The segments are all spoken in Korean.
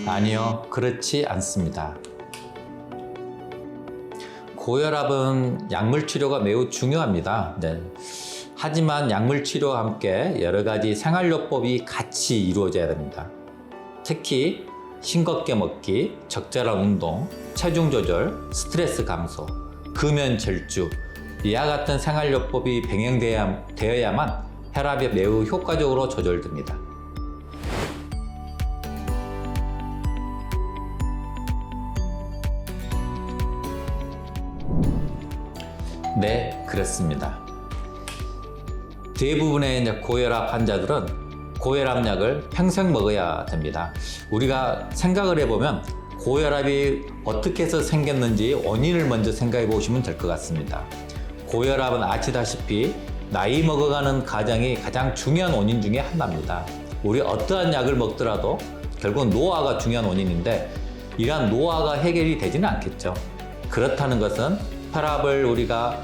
아니요, 그렇지 않습니다. 고혈압은 약물 치료가 매우 중요합니다. 네. 하지만 약물 치료와 함께 여러 가지 생활요법이 같이 이루어져야 됩니다. 특히 싱겁게 먹기, 적절한 운동, 체중 조절, 스트레스 감소, 금연 절주, 이와 같은 생활요법이 병행되어야만 혈압이 매우 효과적으로 조절됩니다. 네, 그렇습니다. 대부분의 고혈압 환자들은 고혈압약을 평생 먹어야 됩니다. 우리가 생각을 해보면 고혈압이 어떻게 해서 생겼는지 원인을 먼저 생각해 보시면 될 것 같습니다. 고혈압은 아시다시피 나이 먹어가는 과정이 가장 중요한 원인 중에 하나입니다. 우리 어떠한 약을 먹더라도 결국 노화가 중요한 원인인데 이러한 노화가 해결이 되지는 않겠죠. 그렇다는 것은 혈압을 우리가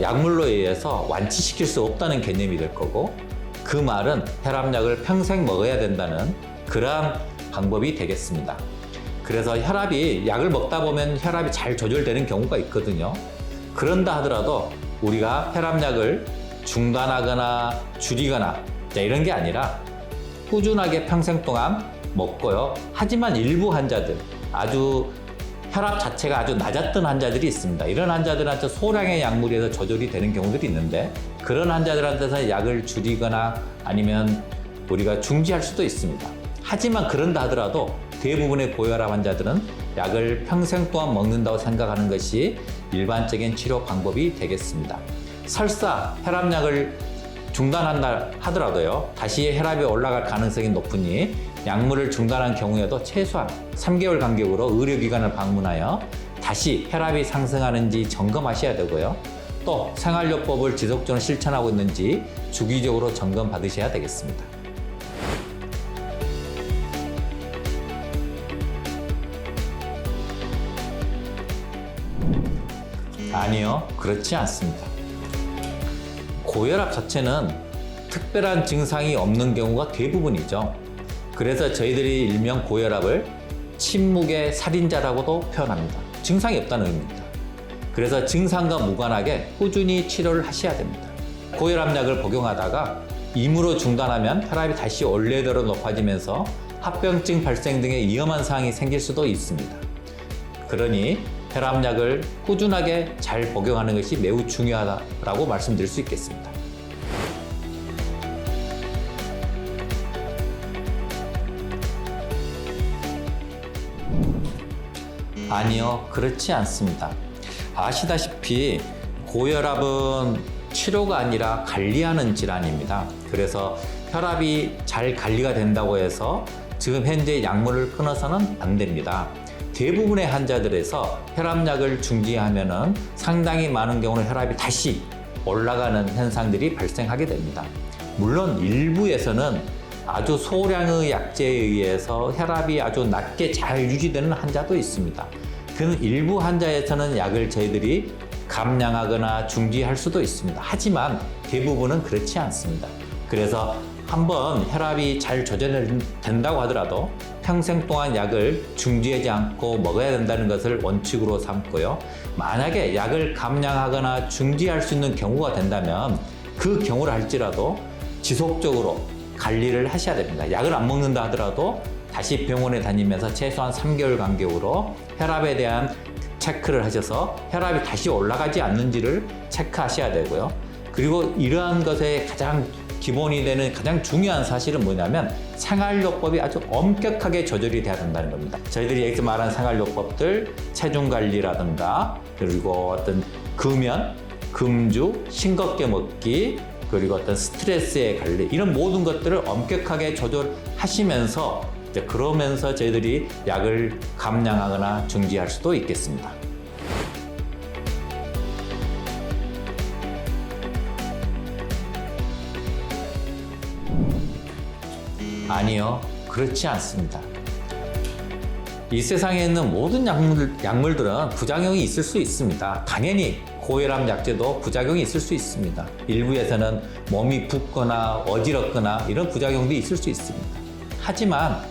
약물로 의해서 완치시킬 수 없다는 개념이 될 거고, 그 말은 혈압약을 평생 먹어야 된다는 그러한 방법이 되겠습니다. 그래서 혈압이 약을 먹다 보면 혈압이 잘 조절되는 경우가 있거든요. 그런다 하더라도 우리가 혈압약을 중단하거나 줄이거나 이런 게 아니라 꾸준하게 평생 동안 먹고요. 하지만 일부 환자들, 아주 혈압 자체가 아주 낮았던 환자들이 있습니다. 이런 환자들한테 소량의 약물에서 조절이 되는 경우들이 있는데, 그런 환자들한테서 약을 줄이거나 아니면 우리가 중지할 수도 있습니다. 하지만 그런다 하더라도 대부분의 고혈압 환자들은 약을 평생 동안 먹는다고 생각하는 것이 일반적인 치료 방법이 되겠습니다. 설사 혈압약을 중단한다 하더라도요, 다시 혈압이 올라갈 가능성이 높으니 약물을 중단한 경우에도 최소한 3개월 간격으로 의료기관을 방문하여 다시 혈압이 상승하는지 점검하셔야 되고요. 또 생활요법을 지속적으로 실천하고 있는지 주기적으로 점검 받으셔야 되겠습니다. 아니요, 그렇지 않습니다. 고혈압 자체는 특별한 증상이 없는 경우가 대부분이죠. 그래서 저희들이 일명 고혈압을 침묵의 살인자라고도 표현합니다. 증상이 없다는 의미입니다. 그래서 증상과 무관하게 꾸준히 치료를 하셔야 됩니다. 고혈압약을 복용하다가 임으로 중단하면 혈압이 다시 원래대로 높아지면서 합병증 발생 등의 위험한 사항이 생길 수도 있습니다. 그러니 혈압약을 꾸준하게 잘 복용하는 것이 매우 중요하다고 말씀드릴 수 있겠습니다. 아니요, 그렇지 않습니다. 아시다시피 고혈압은 치료가 아니라 관리하는 질환입니다. 그래서 혈압이 잘 관리가 된다고 해서 지금 현재 약물을 끊어서는 안 됩니다. 대부분의 환자들에서 혈압약을 중지하면은 상당히 많은 경우는 혈압이 다시 올라가는 현상들이 발생하게 됩니다. 물론 일부에서는 아주 소량의 약제에 의해서 혈압이 아주 낮게 잘 유지되는 환자도 있습니다. 그 일부 환자에서는 약을 저희들이 감량하거나 중지할 수도 있습니다. 하지만 대부분은 그렇지 않습니다. 그래서 한번 혈압이 잘 조절된다고 하더라도 평생 동안 약을 중지하지 않고 먹어야 된다는 것을 원칙으로 삼고요. 만약에 약을 감량하거나 중지할 수 있는 경우가 된다면 그 경우를 할지라도 지속적으로 관리를 하셔야 됩니다. 약을 안 먹는다 하더라도 다시 병원에 다니면서 최소한 3개월 간격으로 혈압에 대한 체크를 하셔서 혈압이 다시 올라가지 않는지를 체크하셔야 되고요. 그리고 이러한 것의 가장 기본이 되는 가장 중요한 사실은 뭐냐면 생활요법이 아주 엄격하게 조절이 돼야 된다는 겁니다. 저희들이 여기서 말하는 생활요법들, 체중 관리라든가 그리고 어떤 금연, 금주, 싱겁게 먹기, 그리고 어떤 스트레스의 관리, 이런 모든 것들을 엄격하게 조절하시면서 그러면서 저희들이 약을 감량하거나 중지할 수도 있겠습니다. 아니요, 그렇지 않습니다. 이 세상에 있는 모든 약물들은 부작용이 있을 수 있습니다. 당연히 고혈압 약제도 부작용이 있을 수 있습니다. 일부에서는 몸이 붓거나 어지럽거나 이런 부작용도 있을 수 있습니다. 하지만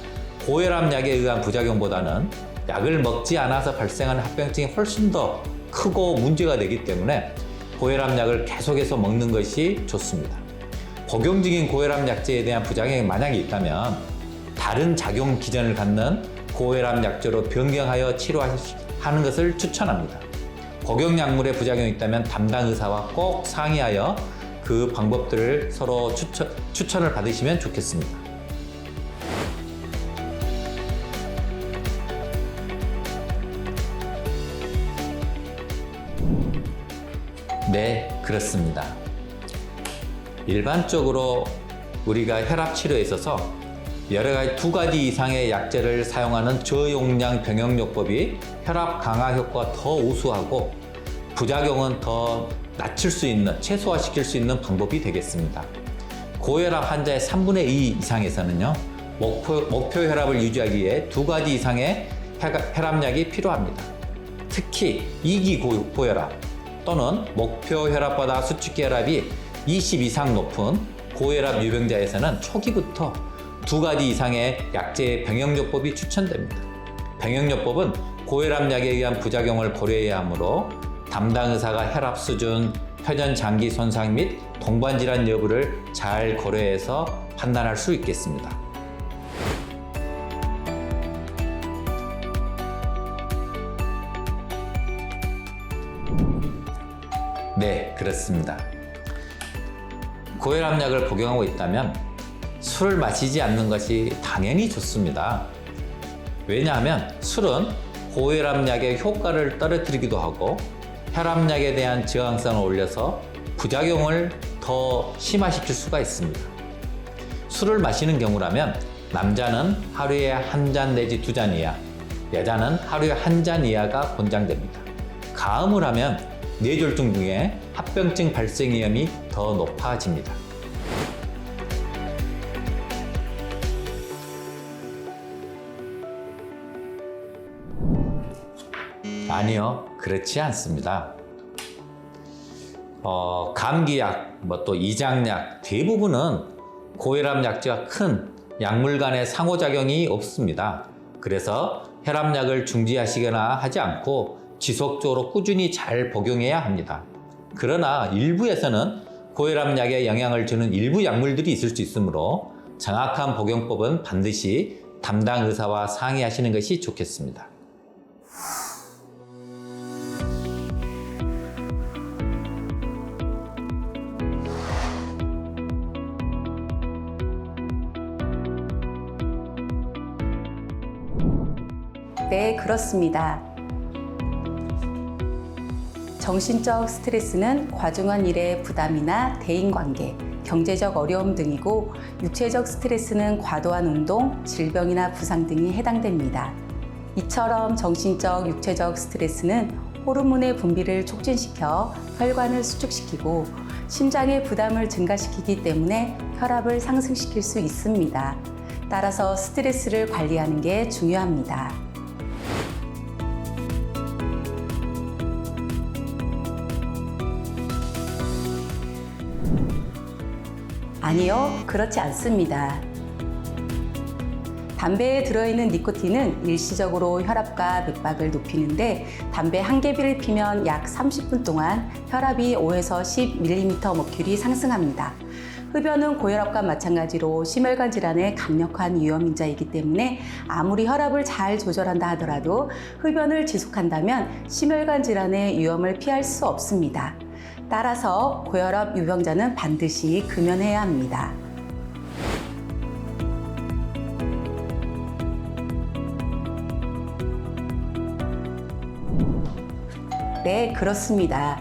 고혈압약에 의한 부작용보다는 약을 먹지 않아서 발생하는 합병증이 훨씬 더 크고 문제가 되기 때문에 고혈압약을 계속해서 먹는 것이 좋습니다. 복용 중인 고혈압약제에 대한 부작용이 만약에 있다면 다른 작용 기전을 갖는 고혈압약제로 변경하여 치료하는 것을 추천합니다. 복용 약물에 부작용이 있다면 담당 의사와 꼭 상의하여 그 방법들을 서로 추천을 받으시면 좋겠습니다. 네, 그렇습니다. 일반적으로 우리가 혈압 치료에 있어서 여러 가지 2가지 이상의 약제를 사용하는 저용량 병용요법이 혈압 강화 효과가 더 우수하고 부작용은 더 낮출 수 있는, 최소화시킬 수 있는 방법이 되겠습니다. 고혈압 환자의 3분의 2 이상에서는요, 목표 혈압을 유지하기 위해 2가지 이상의 혈압약이 필요합니다. 특히 2기 고혈압 또는 목표 혈압보다 수축기 혈압이 20 이상 높은 고혈압 유병자에서는 초기부터 2가지 이상의 약제의 병용요법이 추천됩니다. 병용요법은 고혈압약에 의한 부작용을 고려해야 하므로 담당 의사가 혈압 수준, 회전 장기 손상 및 동반 질환 여부를 잘 고려해서 판단할 수 있겠습니다. 네, 그렇습니다. 고혈압약을 복용하고 있다면 술을 마시지 않는 것이 당연히 좋습니다. 왜냐하면 술은 고혈압약의 효과를 떨어뜨리기도 하고 혈압약에 대한 저항성을 올려서 부작용을 더 심화시킬 수가 있습니다. 술을 마시는 경우라면 남자는 하루에 1잔 내지 2잔 이하, 여자는 하루에 1잔 이하가 권장됩니다. 가음을 하면 뇌졸중 등의 합병증 발생 위험이 더 높아집니다. 아니요, 그렇지 않습니다. 감기약, 또 이장약 대부분은 고혈압 약제와 큰 약물 간의 상호작용이 없습니다. 그래서 혈압약을 중지하시거나 하지 않고 지속적으로 꾸준히 잘 복용해야 합니다. 그러나 일부에서는 고혈압약에 영향을 주는 일부 약물들이 있을 수 있으므로 정확한 복용법은 반드시 담당 의사와 상의하시는 것이 좋겠습니다. 네, 그렇습니다. 정신적 스트레스는 과중한 일의 부담이나 대인관계, 경제적 어려움 등이고 육체적 스트레스는 과도한 운동, 질병이나 부상 등이 해당됩니다. 이처럼 정신적, 육체적 스트레스는 호르몬의 분비를 촉진시켜 혈관을 수축시키고 심장의 부담을 증가시키기 때문에 혈압을 상승시킬 수 있습니다. 따라서 스트레스를 관리하는 게 중요합니다. 아니요, 그렇지 않습니다. 담배에 들어있는 니코틴은 일시적으로 혈압과 맥박을 높이는데 담배 한 개비를 피면 약 30분 동안 혈압이 5에서 10mmHg 상승합니다. 흡연은 고혈압과 마찬가지로 심혈관 질환의 강력한 위험인자이기 때문에 아무리 혈압을 잘 조절한다 하더라도 흡연을 지속한다면 심혈관 질환의 위험을 피할 수 없습니다. 따라서 고혈압 유병자는 반드시 금연해야 합니다. 네, 그렇습니다.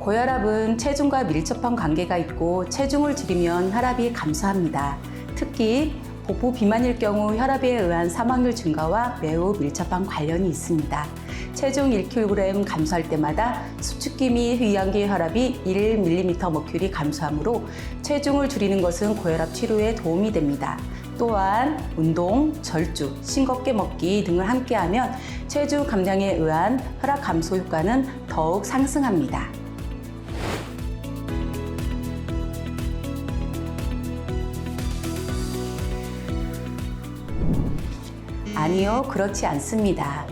고혈압은 체중과 밀접한 관계가 있고 체중을 줄이면 혈압이 감소합니다. 특히 복부 비만일 경우 혈압에 의한 사망률 증가와 매우 밀접한 관련이 있습니다. 체중 1kg 감소할 때마다 수축기 및 위양기 혈압이 1mmHg 감소하므로 체중을 줄이는 것은 고혈압 치료에 도움이 됩니다. 또한 운동, 절주, 싱겁게 먹기 등을 함께하면 체중 감량에 의한 혈압 감소 효과는 더욱 상승합니다. 아니요, 그렇지 않습니다.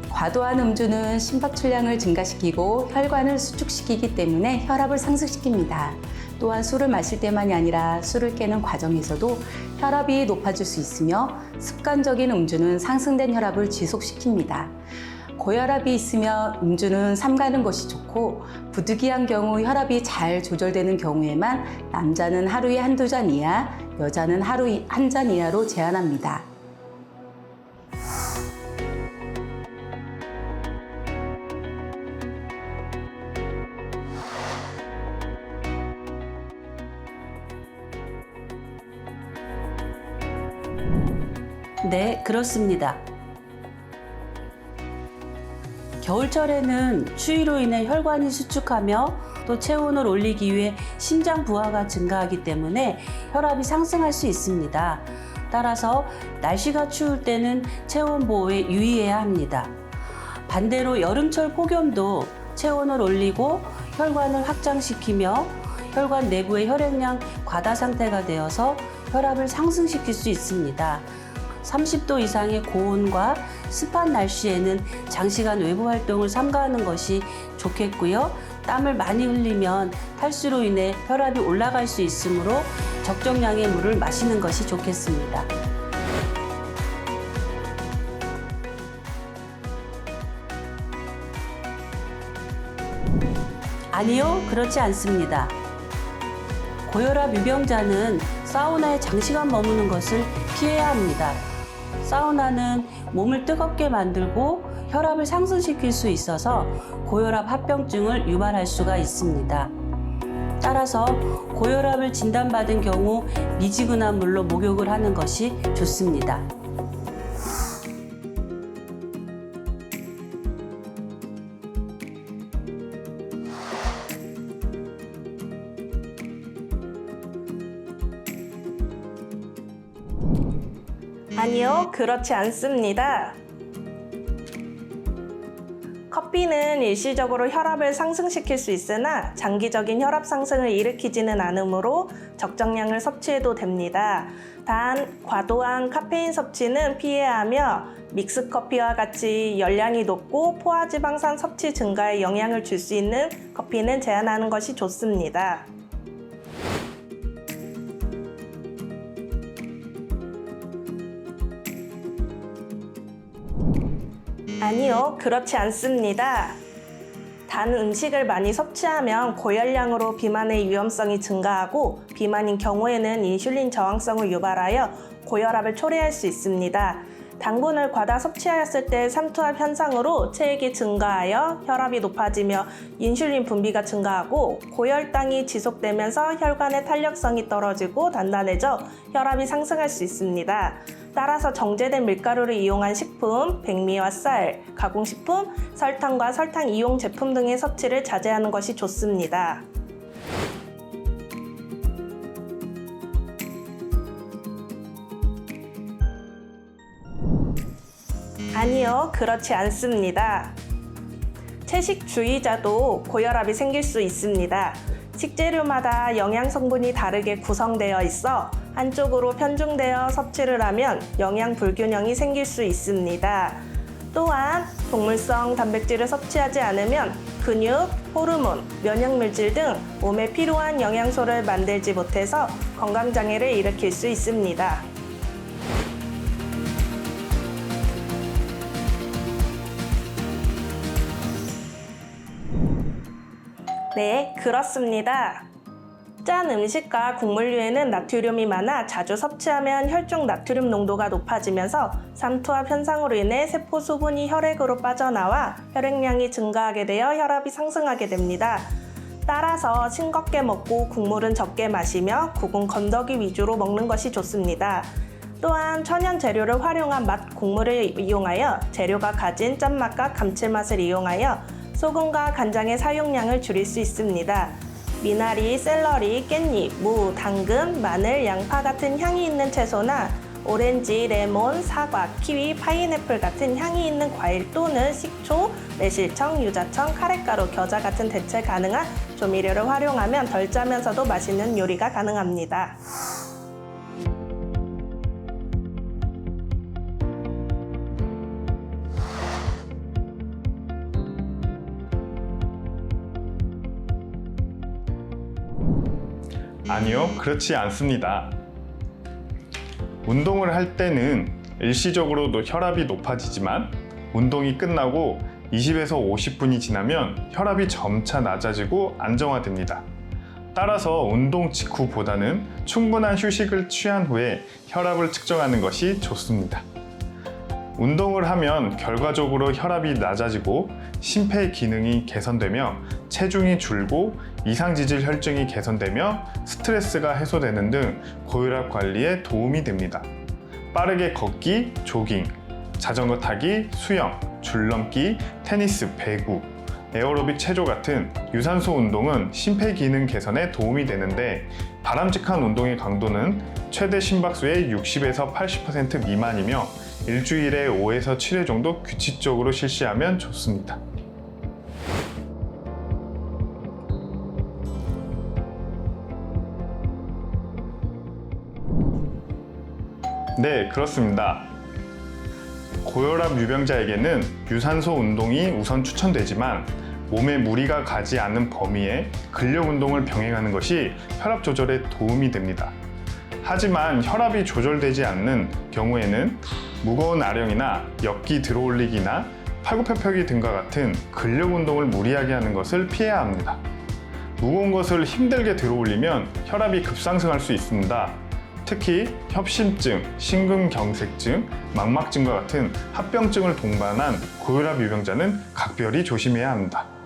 과도한 음주는 심박출량을 증가시키고 혈관을 수축시키기 때문에 혈압을 상승시킵니다. 또한 술을 마실 때만이 아니라 술을 깨는 과정에서도 혈압이 높아질 수 있으며 습관적인 음주는 상승된 혈압을 지속시킵니다. 고혈압이 있으면 음주는 삼가는 것이 좋고 부득이한 경우 혈압이 잘 조절되는 경우에만 남자는 하루에 한두 잔 이하, 여자는 하루에 한 잔 이하로 제한합니다. 네, 그렇습니다. 겨울철에는 추위로 인해 혈관이 수축하며 또 체온을 올리기 위해 심장 부하가 증가하기 때문에 혈압이 상승할 수 있습니다. 따라서 날씨가 추울 때는 체온 보호에 유의해야 합니다. 반대로 여름철 폭염도 체온을 올리고 혈관을 확장시키며 혈관 내부의 혈액량 과다 상태가 되어서 혈압을 상승시킬 수 있습니다. 30도 이상의 고온과 습한 날씨에는 장시간 외부 활동을 삼가하는 것이 좋겠고요. 땀을 많이 흘리면 탈수로 인해 혈압이 올라갈 수 있으므로 적정량의 물을 마시는 것이 좋겠습니다. 아니요, 그렇지 않습니다. 고혈압 유병자는 사우나에 장시간 머무는 것을 피해야 합니다. 사우나는 몸을 뜨겁게 만들고 혈압을 상승시킬 수 있어서 고혈압 합병증을 유발할 수가 있습니다. 따라서 고혈압을 진단받은 경우 미지근한 물로 목욕을 하는 것이 좋습니다. 아니요, 그렇지 않습니다. 커피는 일시적으로 혈압을 상승시킬 수 있으나 장기적인 혈압 상승을 일으키지는 않으므로 적정량을 섭취해도 됩니다. 단, 과도한 카페인 섭취는 피해야 하며 믹스커피와 같이 열량이 높고 포화지방산 섭취 증가에 영향을 줄 수 있는 커피는 제한하는 것이 좋습니다. 아니요, 그렇지 않습니다. 단 음식을 많이 섭취하면 고열량으로 비만의 위험성이 증가하고 비만인 경우에는 인슐린 저항성을 유발하여 고혈압을 초래할 수 있습니다. 당분을 과다 섭취하였을 때 삼투압 현상으로 체액이 증가하여 혈압이 높아지며 인슐린 분비가 증가하고 고혈당이 지속되면서 혈관의 탄력성이 떨어지고 단단해져 혈압이 상승할 수 있습니다. 따라서 정제된 밀가루를 이용한 식품, 백미와 쌀, 가공식품, 설탕과 설탕 이용 제품 등의 섭취를 자제하는 것이 좋습니다. 아니요, 그렇지 않습니다. 채식주의자도 고혈압이 생길 수 있습니다. 식재료마다 영양 성분이 다르게 구성되어 있어 한쪽으로 편중되어 섭취를 하면 영양 불균형이 생길 수 있습니다. 또한 동물성 단백질을 섭취하지 않으면 근육, 호르몬, 면역물질 등 몸에 필요한 영양소를 만들지 못해서 건강장애를 일으킬 수 있습니다. 네, 그렇습니다. 짠 음식과 국물류에는 나트륨이 많아 자주 섭취하면 혈중 나트륨 농도가 높아지면서 삼투압 현상으로 인해 세포 수분이 혈액으로 빠져나와 혈액량이 증가하게 되어 혈압이 상승하게 됩니다. 따라서 싱겁게 먹고 국물은 적게 마시며 국은 건더기 위주로 먹는 것이 좋습니다. 또한 천연 재료를 활용한 맛 국물을 이용하여 재료가 가진 짠맛과 감칠맛을 이용하여 소금과 간장의 사용량을 줄일 수 있습니다. 미나리, 샐러리, 깻잎, 무, 당근, 마늘, 양파 같은 향이 있는 채소나 오렌지, 레몬, 사과, 키위, 파인애플 같은 향이 있는 과일 또는 식초, 매실청, 유자청, 카레가루, 겨자 같은 대체 가능한 조미료를 활용하면 덜 짜면서도 맛있는 요리가 가능합니다. 아니요, 그렇지 않습니다. 운동을 할 때는 일시적으로 혈압이 높아지지만 운동이 끝나고 20에서 50분이 지나면 혈압이 점차 낮아지고 안정화됩니다. 따라서 운동 직후보다는 충분한 휴식을 취한 후에 혈압을 측정하는 것이 좋습니다. 운동을 하면 결과적으로 혈압이 낮아지고 심폐 기능이 개선되며 체중이 줄고 이상지질 혈증이 개선되며 스트레스가 해소되는 등 고혈압 관리에 도움이 됩니다. 빠르게 걷기, 조깅, 자전거 타기, 수영, 줄넘기, 테니스, 배구, 에어로빅 체조 같은 유산소 운동은 심폐 기능 개선에 도움이 되는데 바람직한 운동의 강도는 최대 심박수의 60에서 80% 미만이며 일주일에 5에서 7회 정도 규칙적으로 실시하면 좋습니다. 네, 그렇습니다. 고혈압 유병자에게는 유산소 운동이 우선 추천되지만 몸에 무리가 가지 않는 범위에 근력 운동을 병행하는 것이 혈압 조절에 도움이 됩니다. 하지만 혈압이 조절되지 않는 경우에는 무거운 아령이나 역기 들어올리기나 팔굽혀펴기 등과 같은 근력 운동을 무리하게 하는 것을 피해야 합니다. 무거운 것을 힘들게 들어올리면 혈압이 급상승할 수 있습니다. 특히 협심증, 심근경색증, 망막증과 같은 합병증을 동반한 고혈압 유병자는 각별히 조심해야 합니다.